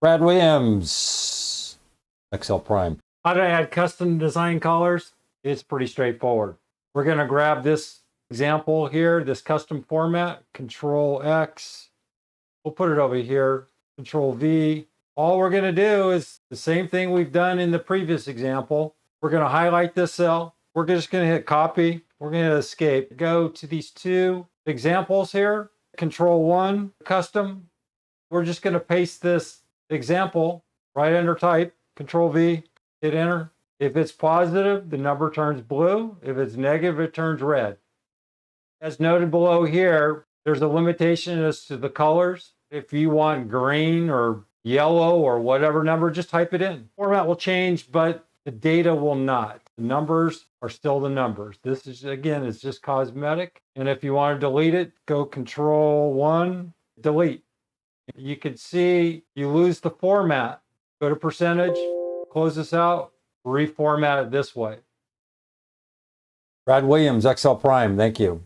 Brad Williams, Excel Prime. How to add custom design colors? It's pretty straightforward. We're going to grab this example here, this custom format, Control X. We'll put it over here, Control V. All we're going to do is the same thing we've done in the previous example. We're going to highlight this cell. We're just going to hit copy. We're going to hit escape. Go to these two examples here, Control 1, custom. We're just going to paste this example right under type, Control V, hit enter. If it's positive, the number turns blue. If it's negative, it turns red. As noted below here, there's a limitation as to the colors. If you want green or yellow or whatever number, just type it in. Format will change, but the data will not. The numbers are still the numbers. This is, again, it's just cosmetic. And if you want to delete it, go Control 1, delete. You can see you lose the format. Go to percentage, close this out, reformat it this way. Brad Williams, Excel Prime, thank you.